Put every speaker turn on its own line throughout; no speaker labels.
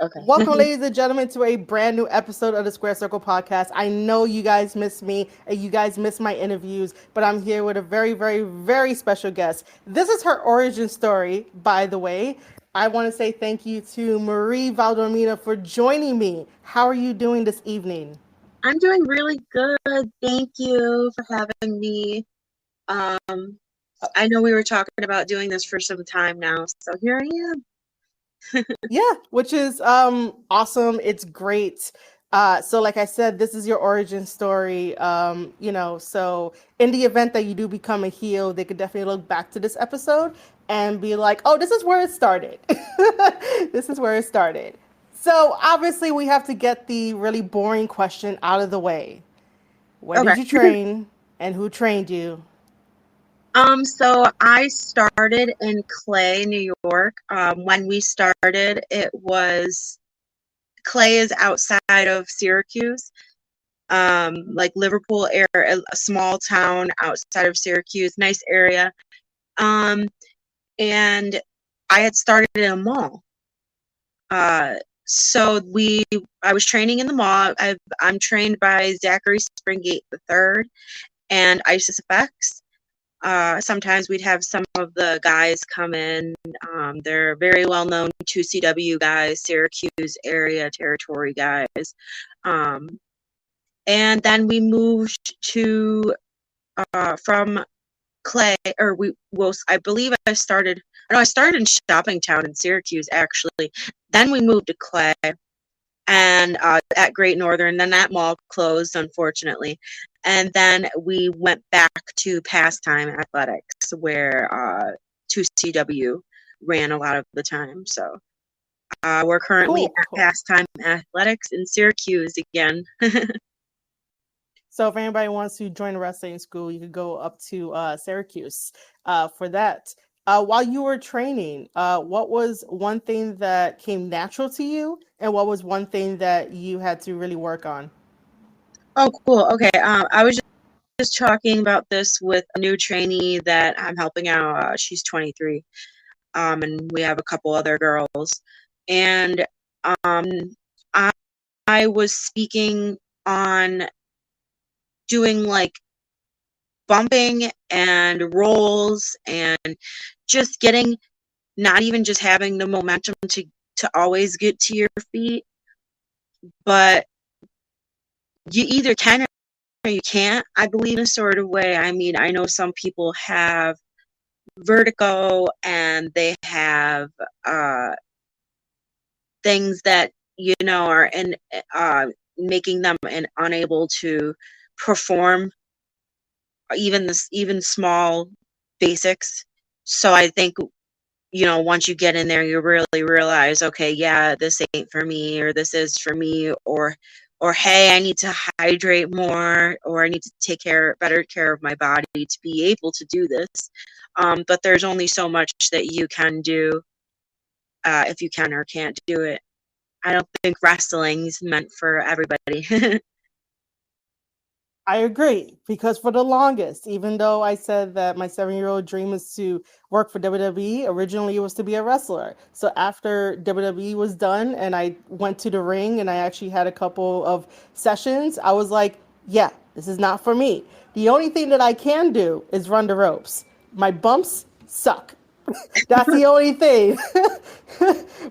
Okay.
Welcome, ladies and gentlemen, to a brand new episode of the Square Circle Podcast. I know you guys miss me and you guys miss my interviews, but I'm here with a very, very, very special guest. This is her origin story, by the way. I want to say thank you to Marie Valdomina for joining me. How are you doing this evening?
I'm doing really good. Thank you for having me. Um, I know we were talking about doing this for some time now, so here I am.
Yeah, which is awesome. It's great. So like I said, this is your origin story. So in the event that you do become a heel, they could definitely look back to this episode and be like, "Oh, this is where it started." This is where it started. So obviously, we have to get the really boring question out of the way. Where
Okay.
did you train, and who trained you?
So I started in Clay, New York. When we started, Clay is outside of Syracuse, like Liverpool area, a small town outside of Syracuse, nice area. Um, and I had started in a mall. I was training in the mall. I'm trained by Zachary Springate III and Isis Effects. Sometimes we'd have some of the guys come in. They're very well known 2CW guys, Syracuse area territory guys. And then we moved to from Clay, I believe I started. No, I started in Shoppingtown in Syracuse actually. Then we moved to Clay and at Great Northern. Then that mall closed, unfortunately. And then we went back to Pastime Athletics, where 2CW ran a lot of the time. So we're currently
Cool,
at
cool.
Pastime Athletics in Syracuse again.
So if anybody wants to join a wrestling school, you could go up to Syracuse for that. While you were training, what was one thing that came natural to you, and what was one thing that you had to really work on?
Oh, cool. Okay. I was just talking about this with a new trainee that I'm helping out. She's 23. And we have a couple other girls. And um, I, I was speaking on doing like bumping and rolls and just getting, not even just having the momentum to always get to your feet, but you either can or you can't, I believe, in a sort of way. I mean, I know some people have vertigo and they have things that are in making them unable to perform even small basics. So I think once you get in there, you really realize, okay, yeah, this ain't for me, or this is for me, or hey, I need to hydrate more, or I need to take better care of my body to be able to do this. But there's only so much that you can do if you can or can't do it. I don't think wrestling's meant for everybody.
I agree, because for the longest, even though I said that my 7-year-old dream is to work for WWE, originally it was to be a wrestler. So after WWE was done and I went to the ring and I actually had a couple of sessions, I was like, yeah, this is not for me. The only thing that I can do is run the ropes. My bumps suck. That's the only thing.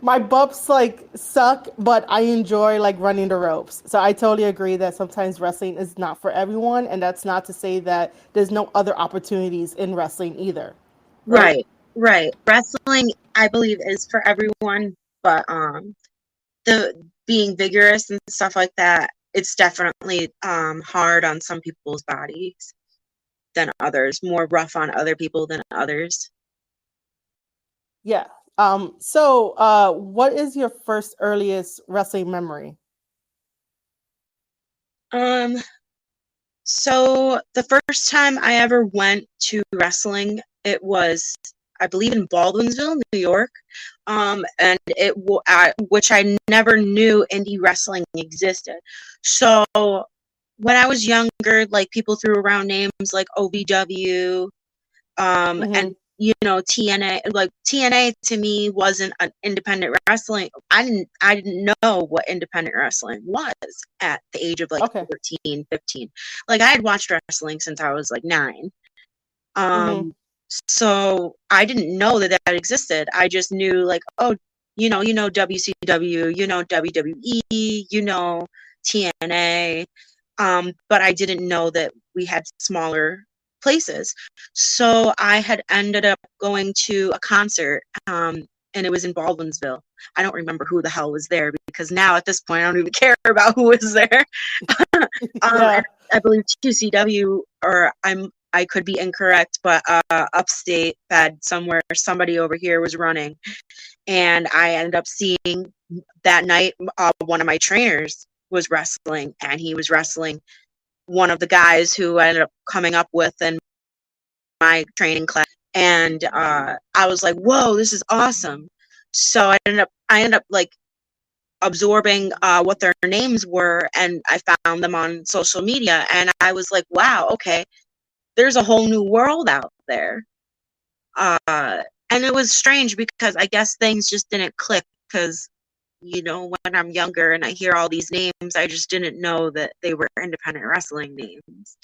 My bumps like suck, but I enjoy like running the ropes. So I totally agree that sometimes wrestling is not for everyone, and that's not to say that there's no other opportunities in wrestling either, right?
Right. Wrestling, I believe, is for everyone, but the being vigorous and stuff like that, it's definitely hard on some people's bodies than others, more rough on other people than others.
Yeah. What is your first earliest wrestling memory?
Um, so the first time I ever went to wrestling, it was, I believe, in Baldwinsville, New York. And which I never knew indie wrestling existed. So when I was younger, like people threw around names like OVW,
Mm-hmm.
and TNA, like TNA to me wasn't an independent wrestling. I didn't know what independent wrestling was at the age of like
Okay.
14, 15. Like I had watched wrestling since I was like 9.
Mm-hmm.
So I didn't know that existed. I just knew like, oh, WCW, WWE, TNA. But I didn't know that we had smaller places. So I had ended up going to a concert, and it was in Baldwinsville. I don't remember who the hell was there because now at this point I don't even care about who was there.
Yeah.
I believe QCW, or I could be incorrect, but upstate Fed somewhere, somebody over here was running, and I ended up seeing that night. One of my trainers was wrestling, and he was wrestling one of the guys who I ended up coming up with in my training class, and I was like, "Whoa, this is awesome!" So I ended up like absorbing what their names were, and I found them on social media, and I was like, "Wow, okay, there's a whole new world out there." And it was strange because I guess things just didn't click because when I'm younger and I hear all these names, I just didn't know that they were independent wrestling names.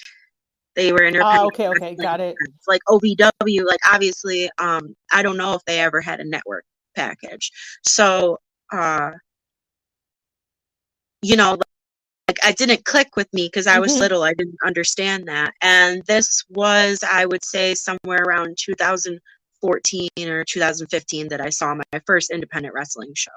They were independent
Okay, got
wrestling
it.
names. Like OVW, like obviously, I don't know if they ever had a network package. So, uh, like it didn't click with me because I was
Mm-hmm.
little. I didn't understand that. And this was, I would say, somewhere around 2014 or 2015 that I saw my first independent wrestling show.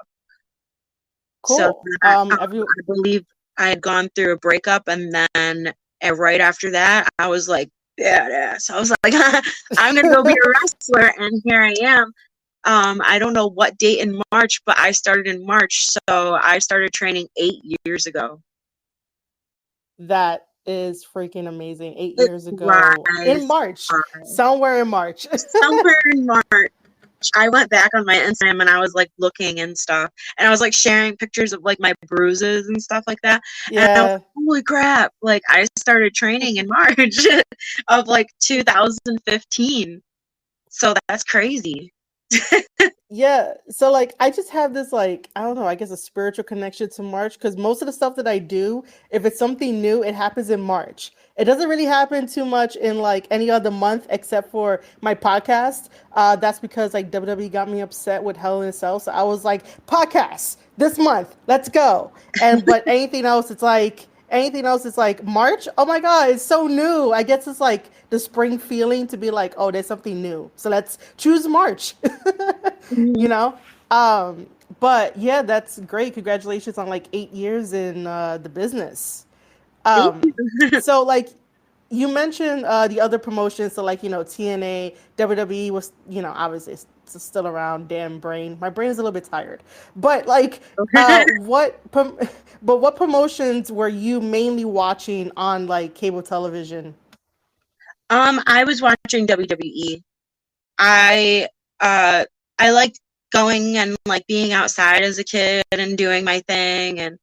So
Cool.
I believe I had gone through a breakup, and then right after that, I was like, badass. I was like, I'm gonna go be a wrestler, and here I am. I don't know what date in March, but I started in March, so I started training 8 years ago.
That is freaking amazing. 8 years
It
ago in
flies
March,
by.
somewhere in March.
Somewhere in March, I went back on my Instagram and I was like looking and stuff, and I was like sharing pictures of like my bruises and stuff like that. And I was
Yeah.
like, holy crap! Like I started training in March of like 2015. So that's crazy.
Yeah, so like I just have this like I don't know, I guess a spiritual connection to March because most of the stuff that I do, if it's something new, it happens in March. It doesn't really happen too much in like any other month except for my podcast. That's because like WWE got me upset with Hell in a Cell, so I was like, podcast this month, let's go. And but anything else is like March. Oh my god, it's so new. I guess it's like the spring feeling to be like, oh, there's something new. So let's choose March.
Mhm.
you know um but yeah, that's great. Congratulations on like 8 years in the business.
Thank
um
you.
so like you mentioned the other promotions, so like TNA, WWE was obviously it's still around. Damn brain, my brain is a little bit tired. But like but what promotions were you mainly watching on like cable television?
I was watching WWE. I uh I liked going and like being outside as a kid and doing my thing, and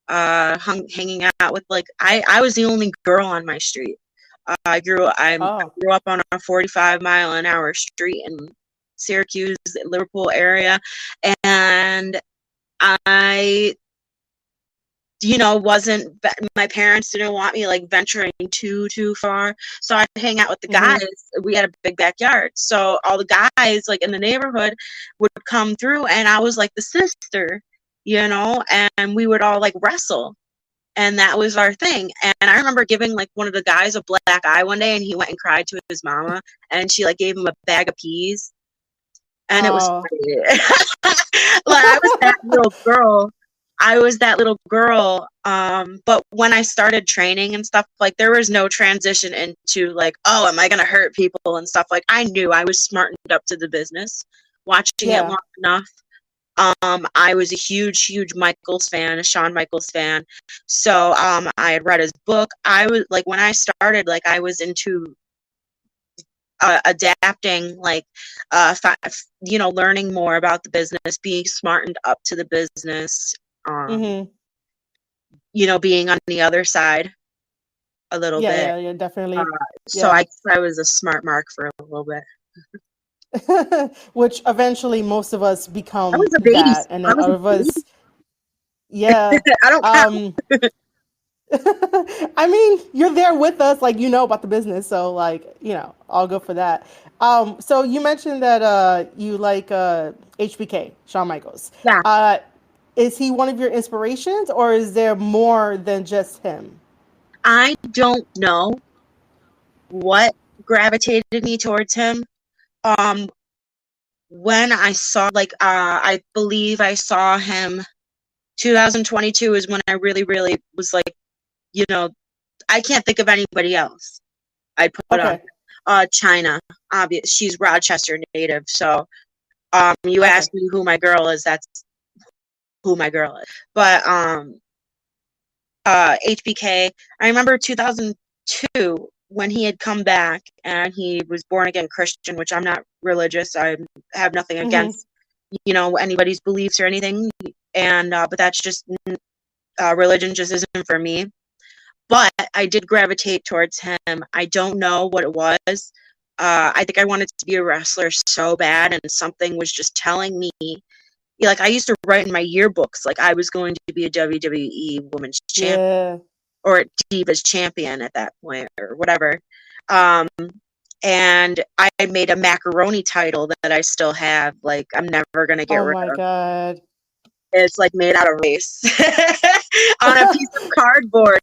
hanging out with like I was the only girl on my street. I
Oh.
grew up on a 45-mile-an-hour street in Syracuse, Liverpool area, and I wasn't my parents didn't want me like venturing too far, so I'd hang out with the guys.
Mm-hmm.
We had a big backyard, so all the guys like in the neighborhood would come through, and I was like the sister, and we would all like wrestle, and that was our thing. And I remember giving like one of the guys a black eye one day, and he went and cried to his mama, and she like gave him a bag of peas, and it was
Oh.
funny. Like I was that little girl. But when I started training and stuff, like there was no transition into like, oh, am I gonna hurt people and stuff. Like I knew I was smartened up to the business, watching it
Yeah.
long enough. I was a huge Michaels fan, a Shawn Michaels fan. So I had read his book. I was like, when I started, like I was into adapting, like learning more about the business, being smartened up to the business, um,
Mm-hmm.
being on the other side a little
Yeah,
bit.
yeah, yeah,
Uh,
definitely.
so
Yeah.
I was a smart mark for a little bit.
which eventually most of us
I
become
was a baby.
that, and
I
then
was
other
a
of
baby.
us, yeah.
I don't count.
Um, I mean, you're there with us, like you know about the business, so like all good for that. So you mentioned that you like HBK, Shawn Michaels.
Yeah,
Uh, is he one of your inspirations, or is there more than just him?
I don't know what gravitated me towards him. Um, when I saw, like, I believe I saw him 2022 is when I really, really was like, you know, I can't think of anybody else I'd put on.
Okay,
China, obvious. She's Rochester native, so you
okay.
ask me who my girl is, that's who my girl is. But HBK, I remember 2002 when he had come back and he was born again Christian, which I'm not religious. I have nothing
Mm-hmm.
against anybody's beliefs or anything, and but that's just religion just isn't for me. But I did gravitate towards him. I don't know what it was. I think I wanted to be a wrestler so bad, and something was just telling me. Like, I used to write in my yearbooks, like I was going to be a WWE Women's Champion
Yeah.
or Divas Champion at that point, or whatever. Um, and I made a macaroni title that I still have. Like, I'm never gonna get
Oh
rid
my
of.
God.
It's like made out of rice on a piece of cardboard,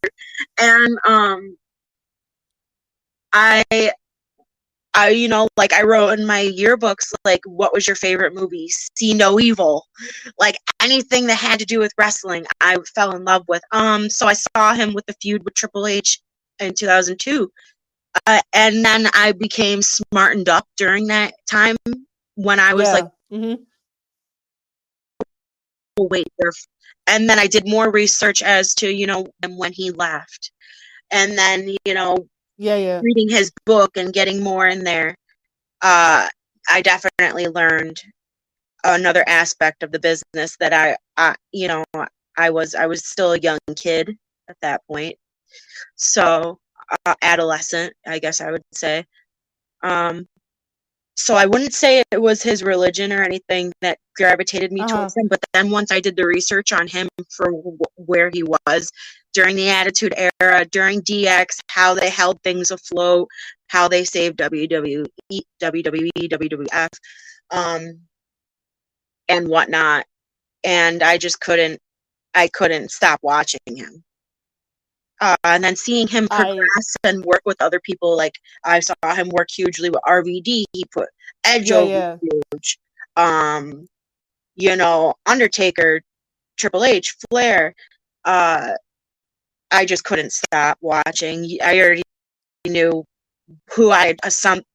and I like I wrote in my yearbooks, like, what was your favorite movie? See No Evil. Like, anything that had to do with wrestling, I fell in love with. So I saw him with the feud with Triple H in 2002. And then I became smartened up during that time when I was like,
Yeah. Mm-hmm.
oh, wait, and then I did more research as to, when he left. And then,
Yeah. Yeah.
reading his book and getting more in there, I definitely learned another aspect of the business that I was still a young kid at that point. So, adolescent, I guess I would say. Um, so I wouldn't say it was his religion or anything that gravitated me
Uh-huh.
towards him, but then once I did the research on him for where he was during the Attitude Era, during DX, how they held things afloat, how they saved WWE, WWF, um, and whatnot, and I couldn't stop watching him. And then seeing him
I
progress and work with other people, like I saw him work hugely with RVD. He put Edge
Yeah.
over
Yeah.
huge. Um, Undertaker, Triple H, Flair. Uh, I just couldn't stop watching. I already knew who I had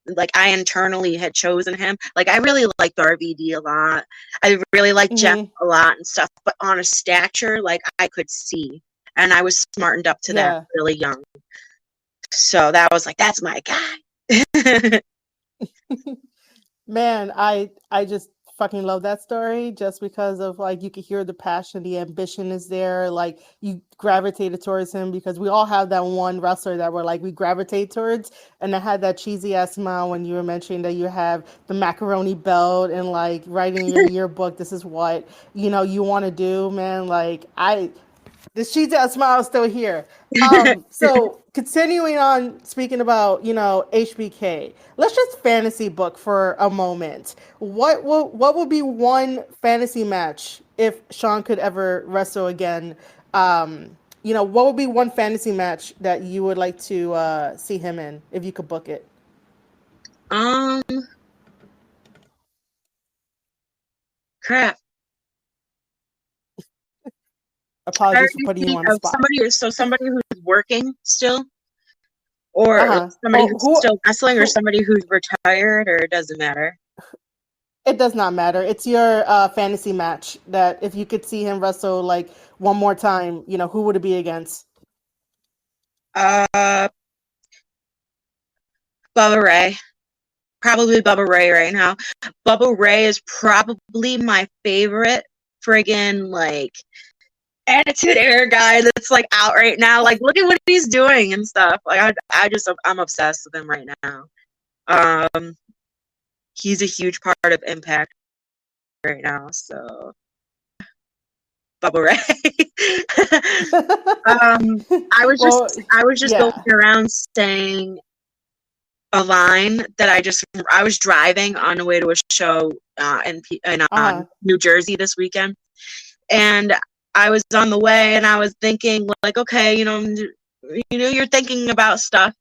like I internally had chosen him. Like, I really liked RVD a lot. I really liked Jeff
Mm-hmm.
a lot and stuff, but on a stature, like, I could see. And I was smartened up to that
Yeah.
really young. So that was like, that's my guy.
Man, I just fucking love that story just because of like you could hear the passion, the ambition is there. Like you gravitated towards him because we all have that one wrestler that we're like we gravitate towards. And I had that cheesy ass smile when you were mentioning that you have the macaroni belt and like writing in your yearbook, this is what you want to do, man. Like the cheesy smile is still here. So continuing on speaking about, HBK, let's just fantasy book for a moment. What would be one fantasy match if Shawn could ever wrestle again? What would be one fantasy match that you would like to see him in if you could book it?
um, Crap. I
Apologies for
already
putting you
think
on the
of
spot.
somebody who's working still, or
Uh-huh.
somebody
Oh,
who's still wrestling, or
who
somebody who's retired, or it doesn't matter.
it does not matter. It's your fantasy match that if you could see him wrestle like one more time, who would it be against?
Uh, Bubba Ray. Probably Bubba Ray right now. Bubba Ray is probably my favorite friggin' like attitude era guy that's like out right now. Like, look at what he's doing and stuff. Like, I'm obsessed with him right now. Um, he's a huge part of Impact right now. So Bubba Ray. I was
Well,
just going
yeah.
around saying a line that I was driving on the way to a show in New Jersey this weekend, and I was on the way and I was thinking like, okay, you're thinking about stuff,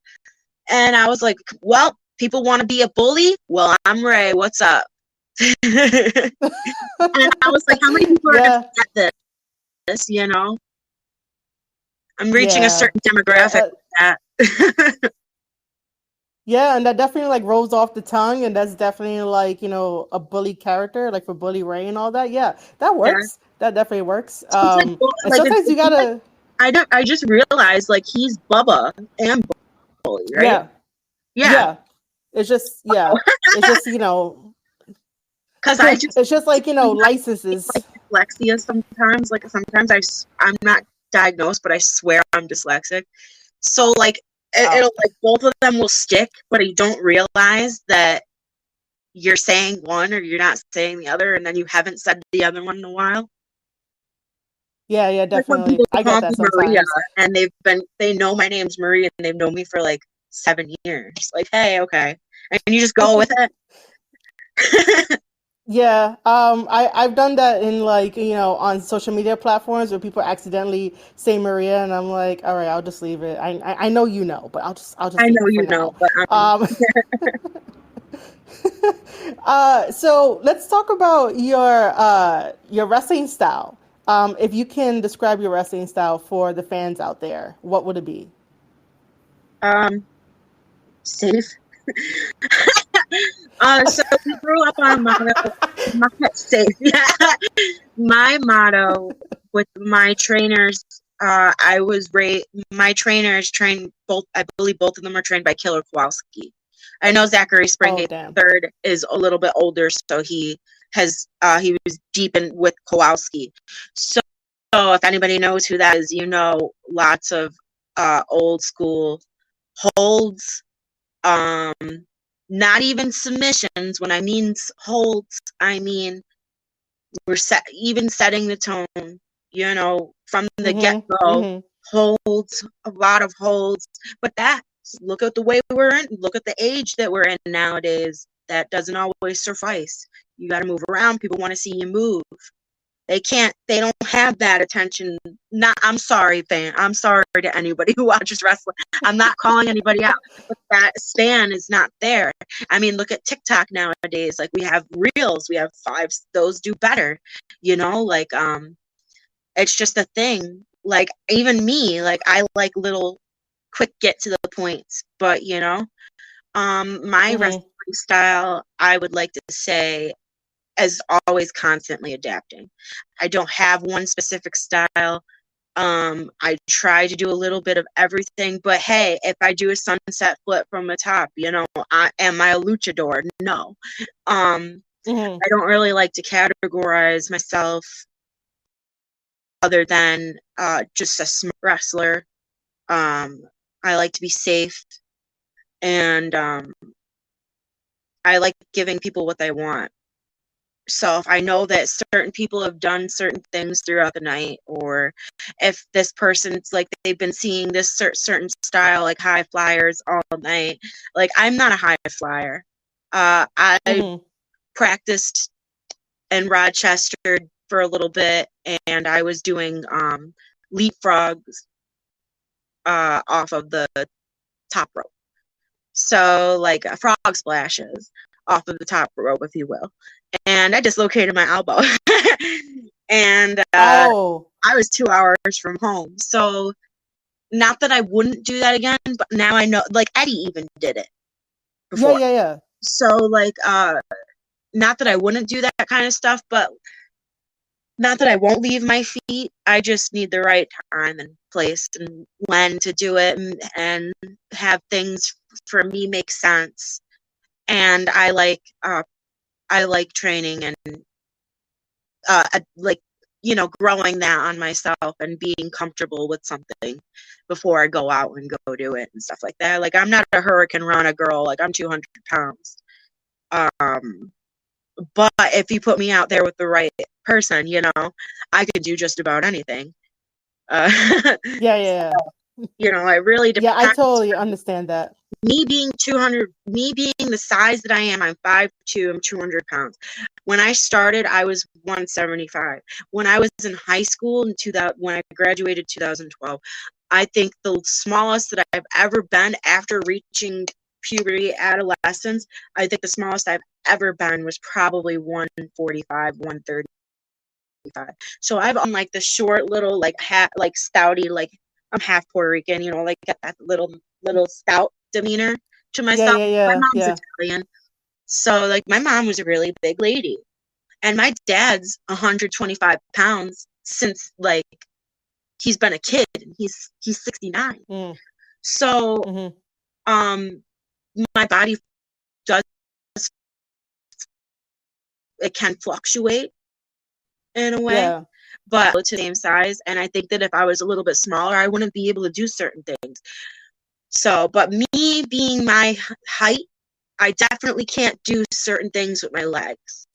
and I was like, well, people want to be a bully. Well, I'm Ray. What's up? And I was like, how many people are going
Yeah.
to get this? I'm reaching a
Yeah.
certain demographic with that.
Yeah, and that definitely like rolls off the tongue, and that's definitely like, a bully character, like for Bully Ray and all that. Yeah, that
Yeah.
works. That definitely works.
It's
And sometimes you gotta.
I just realized like he's Bubba and Bully, right?
Yeah,
Yeah.
yeah. It's just It's just
Because
it's just like licenses.
like dyslexia sometimes. Like sometimes I'm not diagnosed, but I swear I'm dyslexic. So like it'll like both of them will stick, but you don't realize that you're saying one or you're not saying the other, and then you haven't said the other one in a while.
Yeah,
Like when
definitely.
people
I
call
get
me
that
Maria,
sometimes.
and they know my name's Maria, and they've known me for like 7 years. Like, hey, okay, and you just go with it.
Yeah, I've done that in like, on social media platforms where people accidentally say Maria, and I'm like, all right, I'll just leave it. I know but I'll just
I
leave
know
it for
you know,
now.
but
Um, so let's talk about your wrestling style. If you can describe your wrestling style for the fans out there, what would it be?
safe. So we grew up on a motto, safe. Yeah. My motto with my trainers, my trainers trained both, I believe both of them are trained by Killer Kowalski. I know Zachary
Oh,
Springate
damn.
third is a little bit older, so he was deep in with Kowalski. So if anybody knows who that is, lots of old school holds, um, not even submissions. When I mean holds, I mean we're even setting the tone, from the get-go.
Mm-hmm.
Holds, a lot of holds, but look at the way we're in, look at the age that we're in nowadays. That doesn't always suffice. You got to move around. People want to see you move. They don't have that attention. I'm sorry, fan. I'm sorry to anybody who watches wrestling. I'm not calling anybody out, but that span is not there. I mean, look at TikTok nowadays. Like we have reels, we have fives, those do better, like, it's just a thing. Like even me, like I like little quick get to the points, but my
Mm-hmm.
wrestling style, I would like to say, is always constantly adapting. I don't have one specific style. I try to do a little bit of everything, but hey, if I do a sunset flip from the top, am I a luchador? No.
Mm-hmm.
I don't really like to categorize myself other than just a smart wrestler. I like to be safe, and I like giving people what they want. So if I know that certain people have done certain things throughout the night, or if this person's like they've been seeing this certain style, like high flyers all night, like I'm not a high flyer. I
Mm-hmm.
practiced in Rochester for a little bit, and I was doing leapfrogs off of the top rope. So like frog splashes off of the top rope, if you will. And I dislocated my elbow. And
Oh.
I was 2 hours from home. So not that I wouldn't do that again, but now I know, like Eddie even did it
Yeah,
before.
yeah, yeah.
So like, not that I wouldn't do that kind of stuff, but not that I won't leave my feet. I just need the right time and place and when to do it, and have things for me make sense. And I like training and like growing that on myself and being comfortable with something before I go out and go do it and stuff like that. Like I'm not a Hurricane Rana girl. Like I'm 200 pounds. But if you put me out there with the right person, I could do just about anything. Uh,
Yeah, yeah, yeah.
it really
Yeah, I
depends.
totally understand that.
Me being 200, me being the size that I am, I'm 5'2", I'm 200 pounds. When I started, I was 175. When I was in high school in 2000, when I graduated 2012, I think the smallest that I've ever been after reaching puberty, adolescence, I think the smallest I've ever been was probably 145, 135. So I've on like the short little like like stouty, like I'm half Puerto Rican, like got that little stout demeanor to
Yeah,
myself.
yeah,
My
yeah,
mom's
yeah.
Italian. So like my mom was a really big lady. And my dad's 125 pounds since like he's been a kid. He's 69.
Mm,
So
mm-hmm.
um my body does, it can fluctuate in a way,
Yeah.
but to the same size. And I think that if I was a little bit smaller, I wouldn't be able to do certain things. So, but me being my height, I definitely can't do certain things with my legs.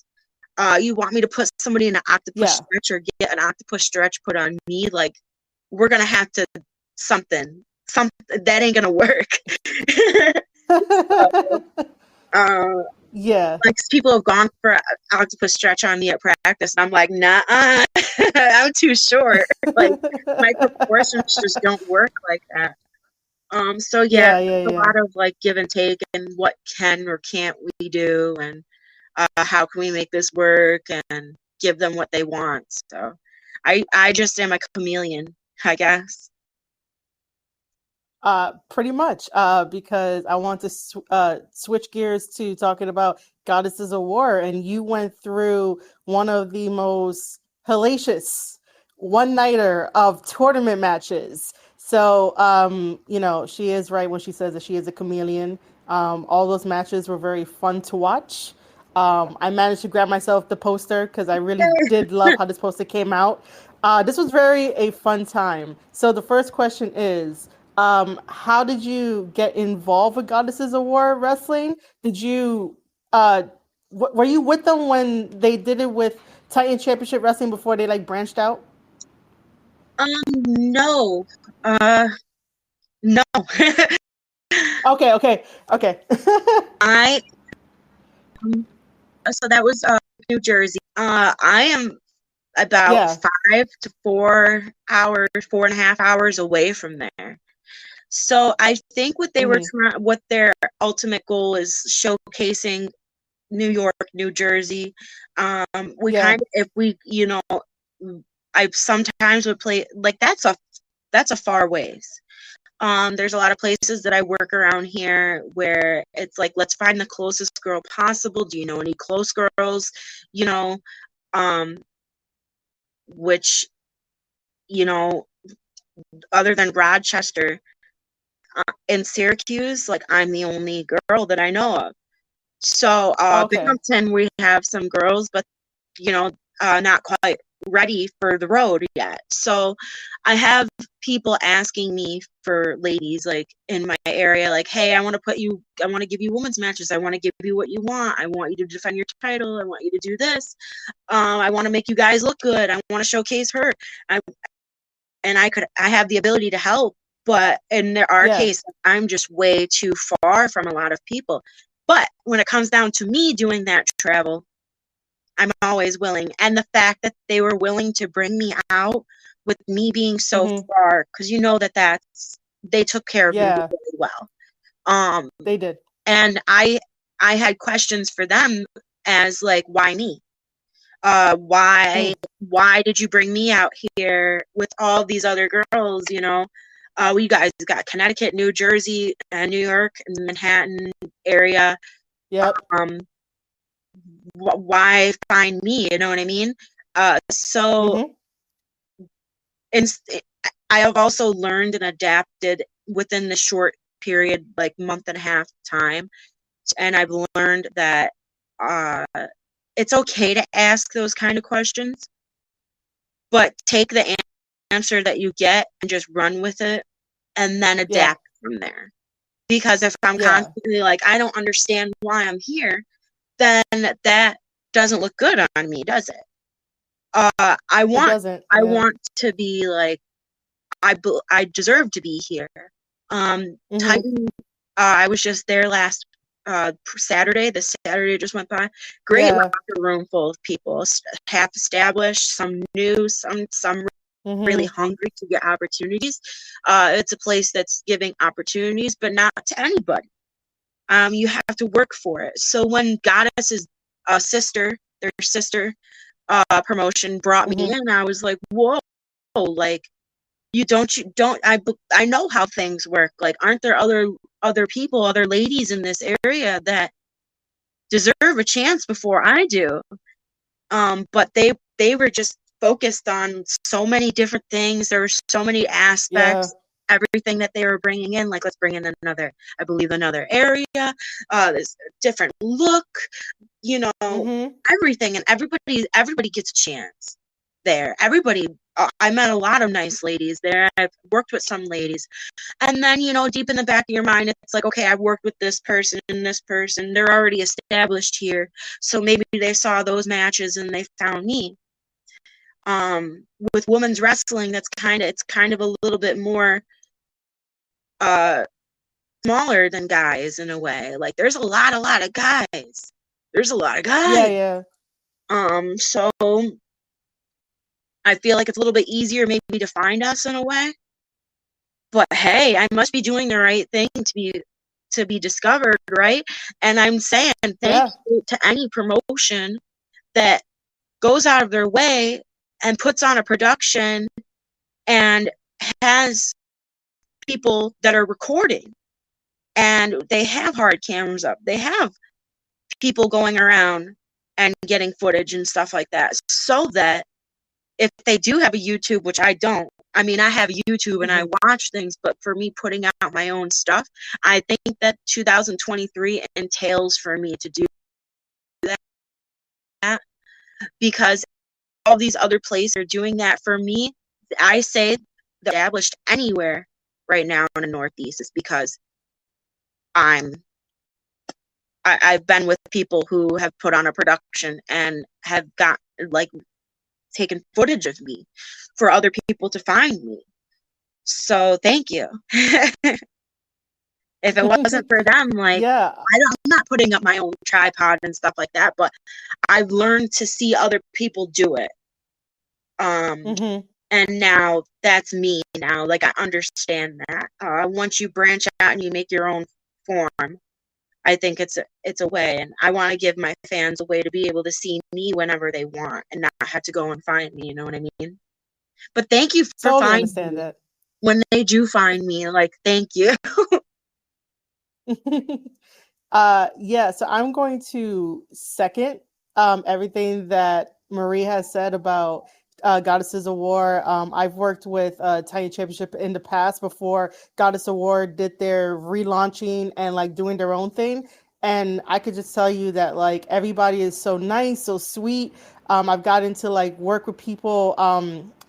You want me to put somebody in an octopus
Yeah.
stretch or get an octopus stretch put on me, like we're gonna have to something that ain't gonna work. So, uh,
Yeah.
like people have gone for octopus stretch on me at practice, and I'm like, nah, I'm too short. Like my proportions just don't work like that. So yeah,
Yeah, yeah,
a
yeah.
lot of like give and take, and what can or can't we do, and how can we make this work, and give them what they want. So, I just am a chameleon, I guess.
Pretty much. Because I want to switch gears to talking about Goddesses of War, and you went through one of the most hellacious one-nighter of tournament matches. So, she is right when she says that she is a chameleon. All those matches were very fun to watch. I managed to grab myself the poster because I really did love how this poster came out. This was very a fun time. So the first question is, how did you get involved with Goddesses of War wrestling? Did you were you with them when they did it with Titan Championship Wrestling before they like branched out?
No, uh, no.
Okay, okay, okay.
I so that was New Jersey. I am about
Yeah.
5 to 4 hours, 4.5 hours away from there. So I think what they were
Hmm.
what their ultimate goal is showcasing New York, New Jersey. We
Yeah.
kind of, if we, I sometimes would play like that's a far ways. There's a lot of places that I work around here where it's like, let's find the closest girl possible. Do you know any close girls? You know, um, which, you know, other than Rochester, in Syracuse, like I'm the only girl that I know of. So,
Okay.
Binghamton, we have some girls, but not quite ready for the road yet. So, I have people asking me for ladies like in my area, like, hey, I want to give you women's matches. I want to give you what you want. I want you to defend your title. I want you to do this. I want to make you guys look good. I want to showcase her. I and I have the ability to help, but in our
Yeah.
case, I'm just way too far from a lot of people. But when it comes down to me doing that travel, I'm always willing. And the fact that they were willing to bring me out with me being so
Hmm.
far, because they took care of me
Yeah.
really well. Um,
They did.
and I had questions for them as like, why me? Why
Mm.
why did you bring me out here with all these other girls? We guys got Connecticut, New Jersey, and New York, and Manhattan area.
Yep.
Um, why find me? You know what I mean? So
Hmm.
and I have also learned and adapted within the short period, like month and a half time, and I've learned that uh, it's okay to ask those kind of questions, but take the answer that you get and just run with it and then
Yeah.
adapt from there. Because if I'm
Yeah.
constantly like, I don't understand why I'm here, then that doesn't look good on me, does it? I
It
want
doesn't.
I
Yeah.
want to be like I deserve to be here.
Mhm.
Titan, I was just there last Saturday. This Saturday just went by. Great
Yeah.
locker room full of people, half established, some new, some really
Mhm.
hungry to get opportunities. It's a place that's giving opportunities, but not to anybody. You have to work for it. So when Goddess's their sister promotion brought me
Mhm.
in, I was like, whoa, like I know how things work. Like, aren't there other people, other ladies in this area that deserve a chance before I do? But they were just focused on so many different things. There were so many
Yeah.
aspects, everything that they were bringing in. Like, let's bring in another area. This different look, you know,
Mhm.
everything, and everybody gets a chance there. Everybody. I met a lot of nice ladies there. I've worked with some ladies, and then, deep in the back of your mind, it's like, okay, I've worked with this person and this person. They're already established here. So maybe they saw those matches and they found me. With women's wrestling, it's kind of a little bit more uh smaller than guys in a way. Like, there's a lot of guys. There's a lot of
Yeah,
guys.
yeah.
So I feel like it's a little bit easier maybe to find us in a way. But hey, I must be doing the right thing to be discovered, right? And I'm saying thank
Yeah.
you to any promotion that goes out of their way and puts on a production and has people that are recording, and they have hard cameras up. They have people going around and getting footage and stuff like that, so that if they do have a YouTube, which I don't. I mean, I have YouTube and I
Mhm.
watch things, but for me putting out my own stuff, I think that 2023 entails for me to do that, because all these other places are doing that for me. I say that established anywhere right now in the Northeast is because I'm I've been with people who have put on a production and have got, like, taken footage of me for other people to find me. So thank you. If it wasn't for them, like,
Yeah.
I'm not putting up my own tripod and stuff like that, but I've learned to see other people do it. Um,
Mhm.
and now that's me now. Like, I understand that. Once you branch out and you make your own form, I think it's a way, and I want to give my fans a way to be able to see me whenever they want and not have to go and find me. You know what I mean? But thank you for
Totally
finding
understand
me.
that.
When they do find me, like, thank you.
Yeah, so I'm going to second everything that Marie has said about Goddesses of War. I've worked with Tiny Championship in the past before Goddess of War did their relaunching and like doing their own thing. And I could just tell you that like everybody is so nice, so sweet. I've gotten to like work with people.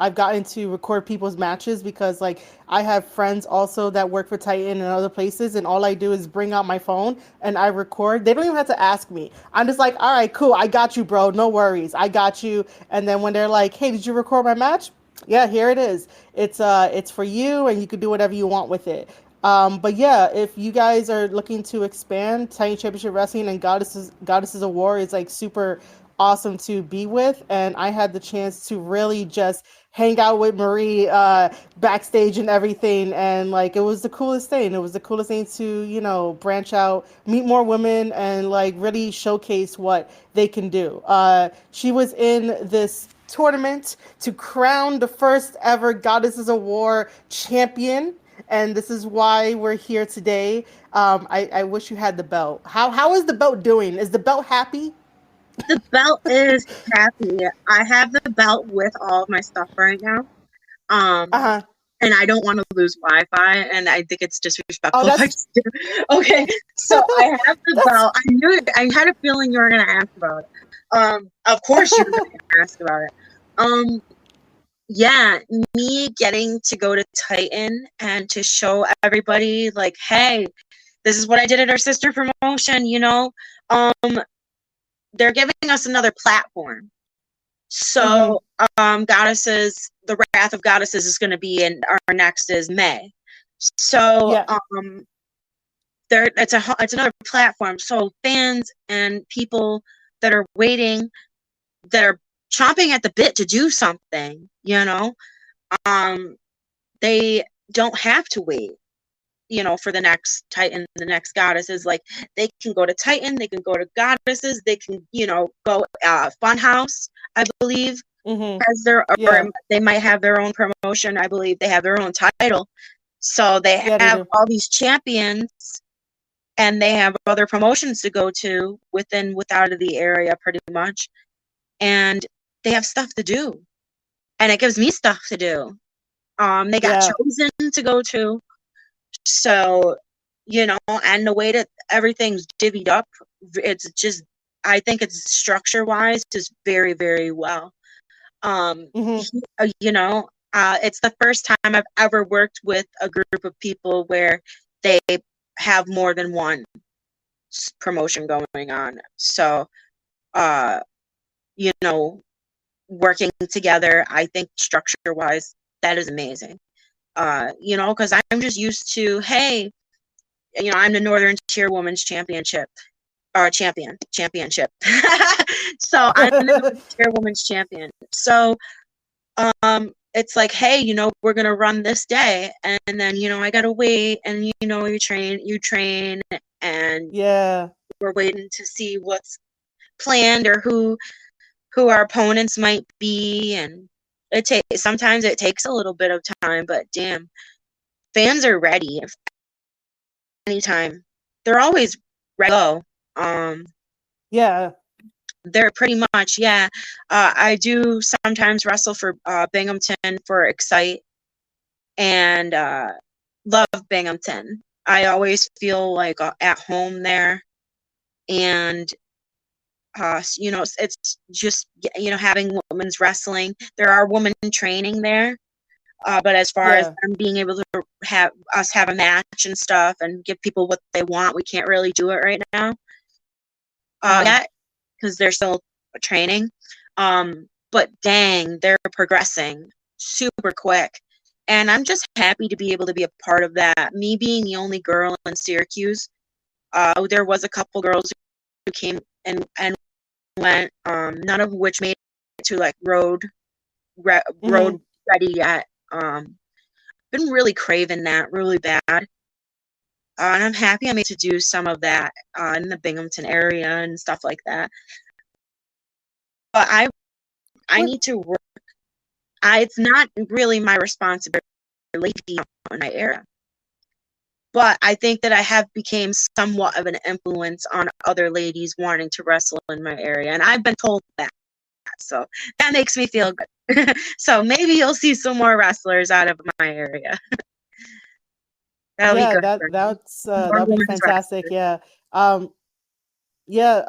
I've gotten to record people's matches because like I have friends also that work for Titan and other places, and all I do is bring out my phone and I record. They don't even have to ask me. I'm just like, all right, cool, I got you, bro. No worries, I got you. And then when they're like, hey, did you record my match? Yeah, here it is. It's for you, and you can do whatever you want with it. But yeah, if you guys are looking to expand, Tiny Championship Wrestling and Goddesses of War is like super awesome to be with, and I had the chance to really just hang out with Marie backstage and everything, and like it was the coolest thing. It was the coolest thing to branch out, meet more women, and like really showcase what they can do. She was in this tournament to crown the first ever Goddesses of War champion, and this is why we're here today. I wish you had the belt. How is the belt doing? Is the belt happy?
The belt is happy. I have the belt with all of my stuff right now.
Uh
Um,
huh.
and I don't want to lose Wi-Fi, and I think it's
Oh,
disrespectful if I
that's
just do. Okay, so I have the
that's
belt. I knew it. I had a feeling you were gonna ask about it. Of course you were gonna ask about it. Um, yeah, me getting to go to Titan and to show everybody, like, hey, this is what I did at our sister promotion. Um, they're giving us another platform.
Mm-hmm.
So, Goddesses, the Wrath of Goddesses is going to be in our next is May. So,
Yeah.
there it's another platform. So fans and people that are waiting, that are chomping at the bit to do something, they don't have to wait, for the next Titan, the next Goddesses. Like, they can go to Titan, they can go to Goddesses, they can, go Funhouse, I believe,
Mm-hmm.
has their, or
Yeah.
they might have their own promotion. I believe they have their own title. So they
Yeah, they
have
do.
all these champions, and they have other promotions to go to without of the area, pretty much. And they have stuff to do. And it gives me stuff to do. They got
Yeah.
chosen to go to. So, and the way that everything's divvied up, it's just, I think it's structure wise just very, very well. Um,
Mm-hmm.
it's the first time I've ever worked with a group of people where they have more than one promotion going on. So, uh, you know, working together, I think structure wise, that is amazing. Because I'm just used to, hey, I'm the Northern Tier Women's Championship, or championship. So I'm the Northern Tier Women's Champion. So, it's like, hey, we're gonna run this day, and then I gotta wait, and you train, and
Yeah.
we're waiting to see what's planned, or who our opponents might be, and sometimes it takes a little bit of time, but damn, fans are ready anytime. They're always ready to go.
Yeah.
They're pretty much, yeah. I do sometimes wrestle for Binghamton for Excite, and love Binghamton. I always feel like at home there, and it's just having women's wrestling. There are women training there, but as far as
Yeah.
them being able to have a match and stuff and give people what they want, we can't really do it right now.
Uh-huh.
Yet, because they're still training. But dang, they're progressing super quick. And I'm just happy to be able to be a part of that. Me being the only girl in Syracuse, there was a couple girls who came and went, none of which made it to like road
Mm-hmm.
ready yet. Been really craving that really bad. And I'm happy I'm able to do some of that in the Binghamton area and stuff like that. But I
What?
need to work. It's not really my responsibility in my area, but I think that I have became somewhat of an influence on other ladies wanting to wrestle in my area, and I've been told that, so that makes me feel good. So maybe you'll see some more wrestlers out of my area. That'll be
Yeah,
good for me. More
that'll be
women's
fantastic.
wrestlers.
Yeah. Yeah,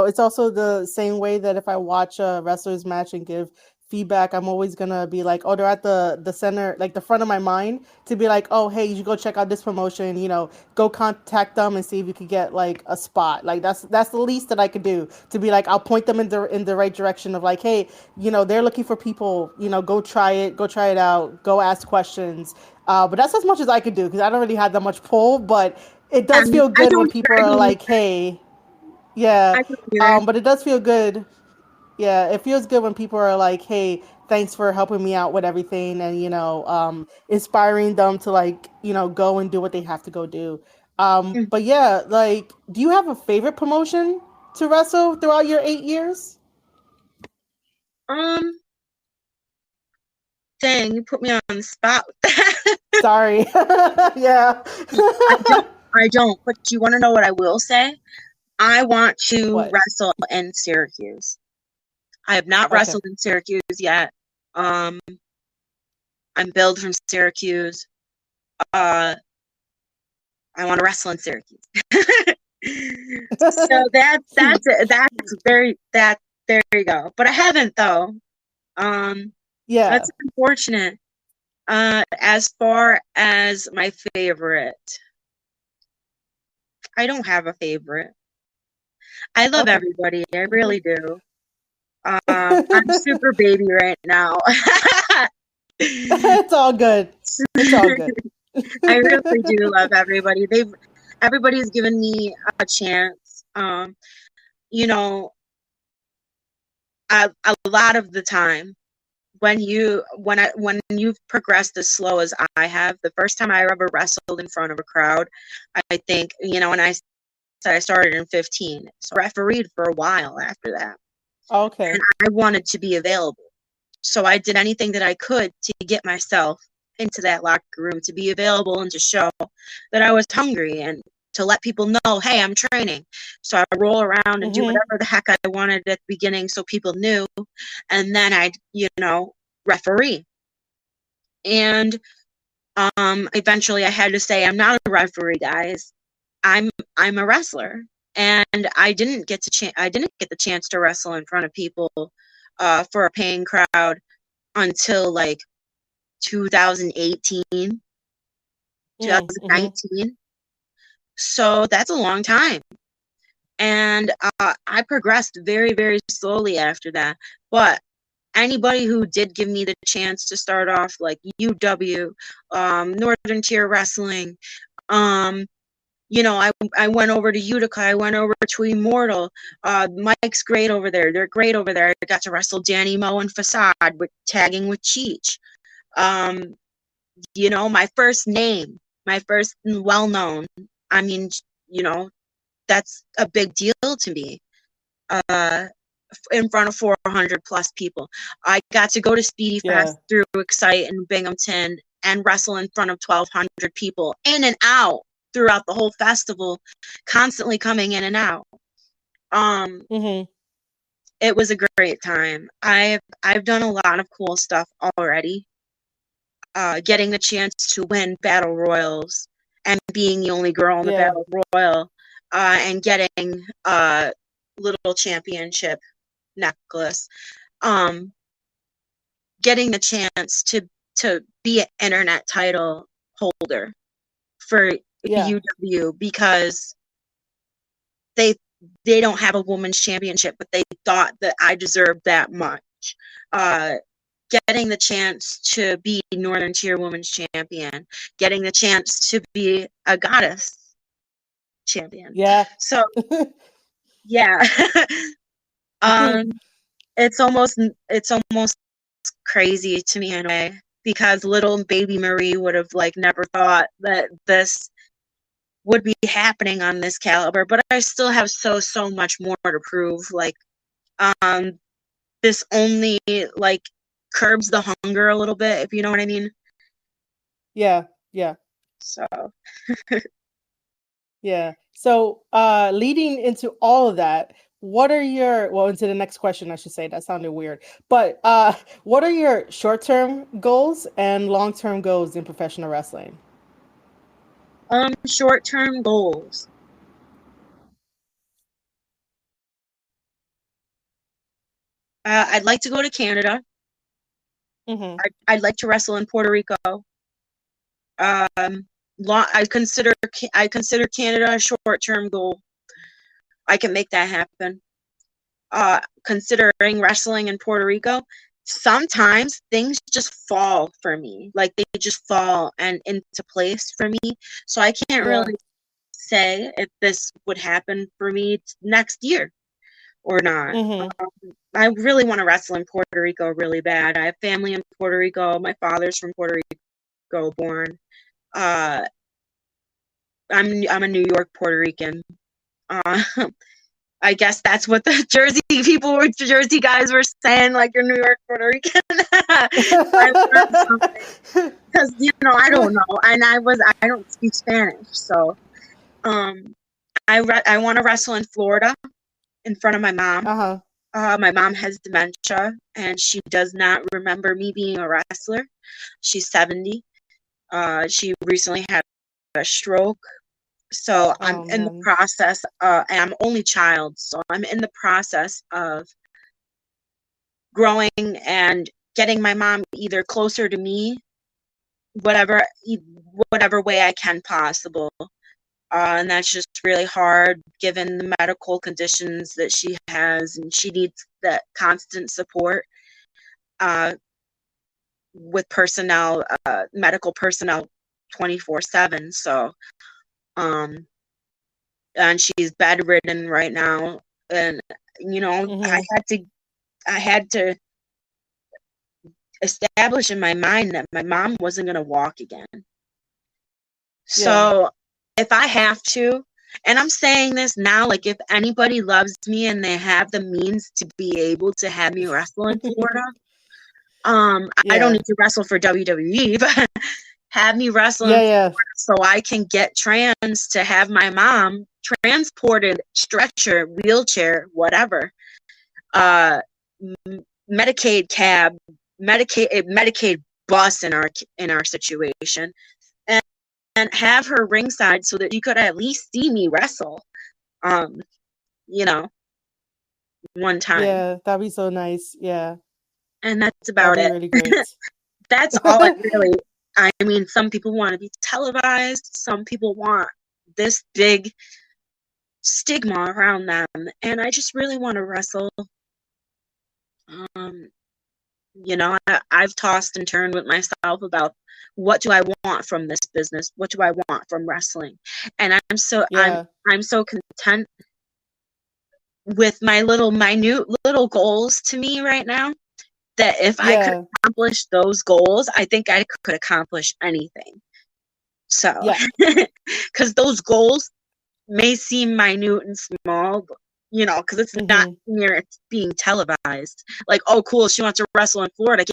it's also the same way that if I watch a wrestler's match and give feedback, I'm always gonna be like, oh, they're at the center, like the front of my mind, to be like, oh, hey, you should go check out this promotion, go contact them and see if you could get like a spot. Like that's the least that I could do, to be like, I'll point them in the right direction of like, hey, they're looking for people, go try it out, go ask questions. But that's as much as I could do because I don't really have that much pull, but it does feel
I
good when
don't
people
either.
are like, hey. Yeah,
I don't either.
but it does feel good. Yeah, it feels good when people are like, "Hey, thanks for helping me out with everything," and inspiring them to like, go and do what they have to go do. But yeah, like, do you have a favorite promotion to wrestle throughout your 8 years?
Um, Dang, you put me on the spot with that.
Sorry. Yeah.
I don't. I don't. But you want to know what I will say? I want to
What?
wrestle in Syracuse. I have not
Okay.
wrestled in Syracuse yet. Um, I'm billed from Syracuse. Uh, I want to wrestle in Syracuse. So that's it. That's very that. There you go. But I haven't though.
Yeah.
That's unfortunate. As far as my favorite, I don't have a favorite. I love
Okay.
everybody. I really do. I'm super baby right now.
It's all good. It's all good.
I really do love everybody. Everybody's given me a chance. You know, a lot of the time when you've progressed as slow as I have, the first time I ever wrestled in front of a crowd, I think, when I said I started in 15, so I refereed for a while after that, and
Okay.
I wanted to be available. So I did anything that I could to get myself into that locker room, to be available and to show that I was hungry and to let people know, hey, I'm training. So I roll around and do
Mm-hmm.
whatever the heck I wanted at the beginning so people knew. And then I'd, referee. And eventually I had to say, I'm not a referee, guys. I'm a wrestler. And I didn't get the chance to wrestle in front of people for a paying crowd until like 2018,
Mm-hmm.
2019. So that's a long time. And I progressed very, very slowly after that. But anybody who did give me the chance to start off, like UW, Northern Tier Wrestling, um, I went over to Utica. I went over to Immortal. Mike's great over there. They're great over there. I got to wrestle Danny Moe and Facade with tagging with Cheech. Um, my first name, my first well known. I mean, you know, that's a big deal to me. Uh, in front of 400 plus people. I got to go to Speedy
Yeah.
Fest through Excite in Binghamton and wrestle in front of 1,200 people in and out throughout the whole festival, constantly coming in and out. Um,
Mm-hmm.
it was a great time. I've done a lot of cool stuff already. Getting the chance to win battle royals and being the only girl in the
Yeah.
battle royal, and getting a little championship necklace. Um, getting the chance to be an internet title holder for
Yeah.
UW because they they don't have a women's championship, but they thought that I deserved that much. Uh, getting the chance to be Northern Tier Women's Champion, getting the chance to be a Goddess champion.
Yeah.
So yeah, um, it's almost crazy to me in a way because little baby Marie would have like never thought that this would be happening on this caliber, but I still have so much more to prove. Like, um, this only like curbs the hunger a little bit, if you know what I mean.
Yeah. Yeah.
So,
Yeah. So, leading into all of that, what are your, well, into the next question, I should say, that sounded weird, but what are your short-term goals and long-term goals in professional wrestling?
short-term goals. I'd like to go to Canada.
Mm-hmm.
I'd like to wrestle in Puerto Rico. Um, I consider Canada a short-term goal. I can make that happen. Considering wrestling in Puerto Rico, sometimes things just fall for me. Like they just fall and into place for me. So I can't
Yeah.
really say if this would happen for me next year or not.
Mm-hmm.
I really want to wrestle in Puerto Rico really bad. I have family in Puerto Rico. My father's from Puerto Rico born. Uh, I'm a New York Puerto Rican. Uh, I guess that's what the Jersey guys were saying, like you're New York, Puerto Rican. I learned something because I don't know, and I don't speak Spanish, so um, I want to wrestle in Florida in front of my mom.
Uh-huh.
My mom has dementia, and she does not remember me being a wrestler. She's 70. She recently had a stroke. So I'm
Oh
in the
man.
process, and I'm only child, so I'm in the process of growing and getting my mom either closer to me, whatever whatever way I can possible. And that's just really hard given the medical conditions that she has, and she needs that constant support with personnel, medical personnel 24/7. So, and she's bedridden right now. And,
Mm-hmm.
I had to establish in my mind that my mom wasn't going to walk again.
Yeah.
So if I have to, and I'm saying this now, like if anybody loves me and they have the means to be able to have me wrestle in Florida, I don't
Yeah.
need to wrestle for WWE, but have me wrestle in
Yeah. Yeah.
Florida so I can get trans to have my mom transported, stretcher, wheelchair, whatever, Medicaid cab, Medicaid bus in our situation, and have her ringside so that you could at least see me wrestle, um, you know, one time.
Yeah. That'd be so nice. Yeah.
And that's
That'd
about
be
it.
really great.
That's all it really, I mean, some people want to be televised, some people want this big stigma around them, and I just really want to wrestle. Um, I've tossed and turned with myself about what do I want from this business? What do I want from wrestling? And
Yeah.
I'm so content with my little minute little goals to me right now that if I could
Yeah.
accomplish those goals, I think I could accomplish anything. So,
Yeah.
because those goals may seem minute and small, because it's not
Mm-hmm.
near it's being televised. Like, oh, cool, she wants to wrestle in Florida,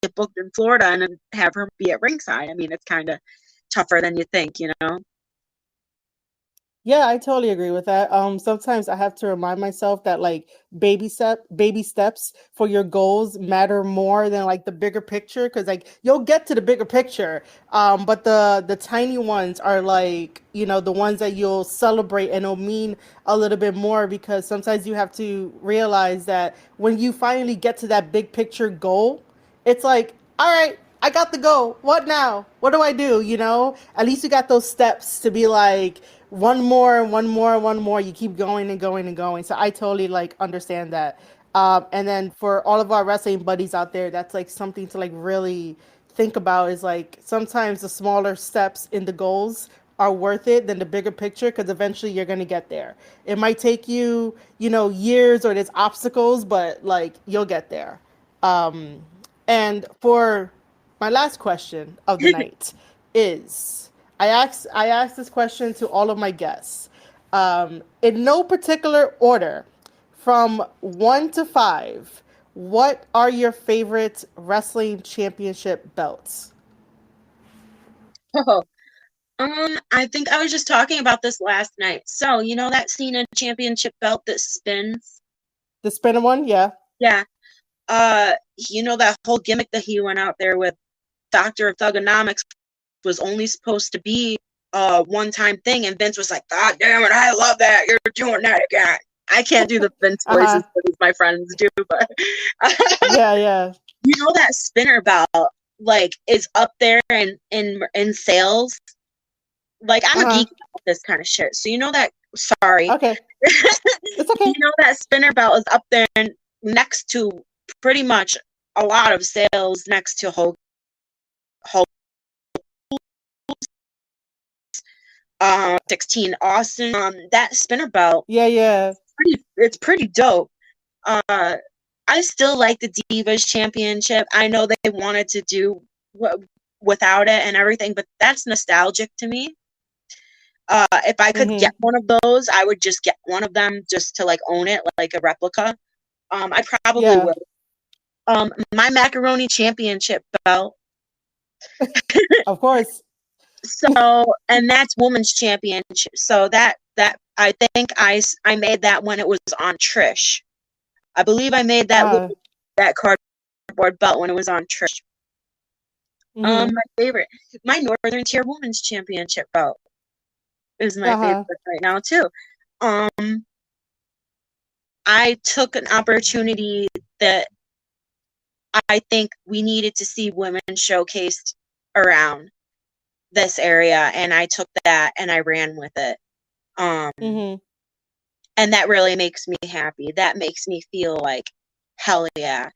get booked in Florida, and then have her be at ringside. I mean, it's kind of tougher than you think.
Yeah, I totally agree with that. Sometimes I have to remind myself that like baby steps for your goals matter more than like the bigger picture because like you'll get to the bigger picture. But the tiny ones are like, the ones that you'll celebrate and it'll mean a little bit more because sometimes you have to realize that when you finally get to that big picture goal, it's like, all right, I got the goal. What now? What do I do? At least you got those steps to be like one more, one more, one more. You keep going and going and going. So I totally like understand that. And then for all of our wrestling buddies out there, that's like something to like really think about is like sometimes the smaller steps in the goals are worth it than the bigger picture because eventually you're going to get there. It might take you, years or there's obstacles, but like you'll get there. Um, and for my last question of the night is I asked this question to all of my guests in no particular order from 1 to 5. What are your favorite wrestling championship belts?
Oh, I think I was just talking about this last night. So, that Cena championship belt that spins?
The spinner one, yeah.
Yeah. That whole gimmick that he went out there with, Doctor of Thugonomics, was only supposed to be a one-time thing, and Vince was like, God damn it, I love that. You're doing that again. I can't do the Vince voices that my friends do, but
yeah.
That spinner belt like is up there in sales. Like I'm a geek about this kind of shit. So that sorry.
Okay. It's okay.
That spinner belt is up there next to pretty much a lot of sales next to Hulk 16 Austin. That spinner belt.
Yeah.
It's pretty dope. I still like the Divas Championship. I know they wanted to do without it and everything, but that's nostalgic to me. If I could get one of those, I would just get one of them just to like own it, like a replica. I probably will. My Macaroni Championship belt.
Of course.
So, and that's Women's Championship. So that I think I made that when it was on Trish. I believe I made that that cardboard belt when it was on Trish. My favorite, my Northern Tier Women's Championship belt is my favorite right now too. I took an opportunity that I think we needed to see women showcased around. this area, and I took that and I ran with it. Um,
Mm-hmm.
and that really makes me happy. That makes me feel like hell yeah.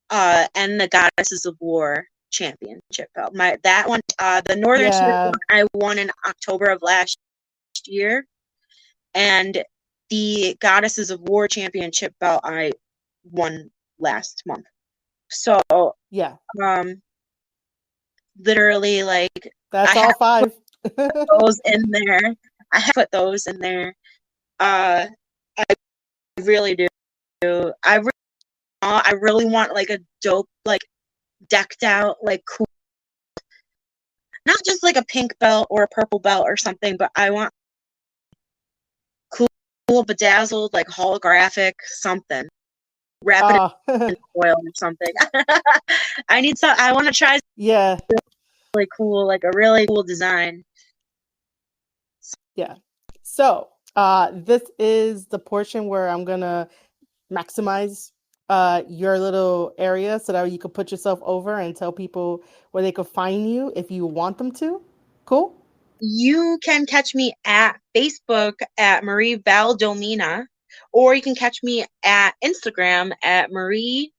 And the Goddesses of War championship belt. That one, the Northern Tier
Yeah.
one, I won in October of last year, and the Goddesses of War championship belt I won last month. So,
Yeah.
um, literally, like I
That's
have
all five.
those in there. I have put those in there. I really do. I really want like a dope, like decked out, like cool, not just like a pink belt or a purple belt or something, but I want cool, bedazzled, like holographic something. Wrap it
Oh,
in foil or something. I need some. I want to try
yeah.
really cool, like a really cool design.
Yeah. So, this is the portion where I'm gonna maximize your little area so that you can put yourself over and tell people where they could find you if you want them to. Cool?
You can catch me at Facebook at Marie Valdomina, or you can catch me at Instagram at Marie_Valdomina.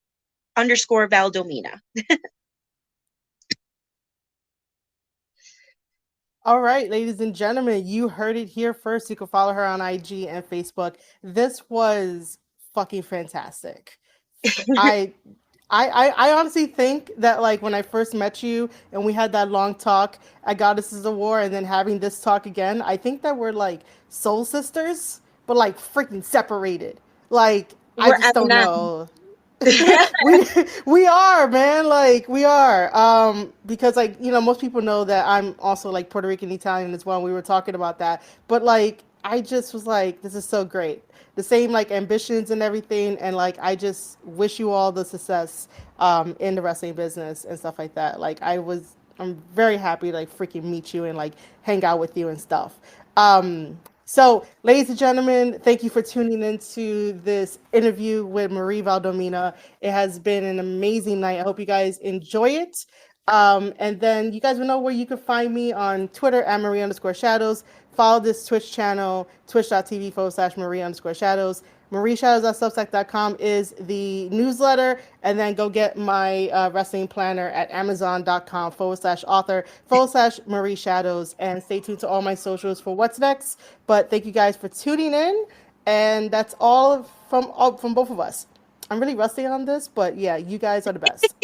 All right, ladies and gentlemen, you heard it here first. You can follow her on IG and Facebook. This was fucking fantastic. I I honestly think that like when I first met you and we had that long talk at Goddesses of War and then having this talk again, I think that we're like soul sisters, but like freaking separated. Like I
We're
just don't
M&M.
know. we we are, man, like we are because like most people know that I'm also like Puerto Rican Italian as well. We were talking about that, but like I just was like, this is so great, the same like ambitions and everything, and like I just wish you all the success in the wrestling business and stuff like that. Like I'm very happy to like freaking meet you and like hang out with you and stuff. So, ladies and gentlemen, thank you for tuning into this interview with Marie Valdomina. It has been an amazing night. I hope you guys enjoy it. And then you guys will know where you can find me on Twitter at Marie_Shadows. Follow this Twitch channel, twitch.tv/Marie_Shadows. MarieShadows.substack.com is the newsletter, and then go get my wrestling planner at Amazon.com/author/Marie Shadows, and stay tuned to all my socials for what's next. But thank you guys for tuning in, and that's all from both of us. I'm really rusty on this, but yeah, you guys are the best.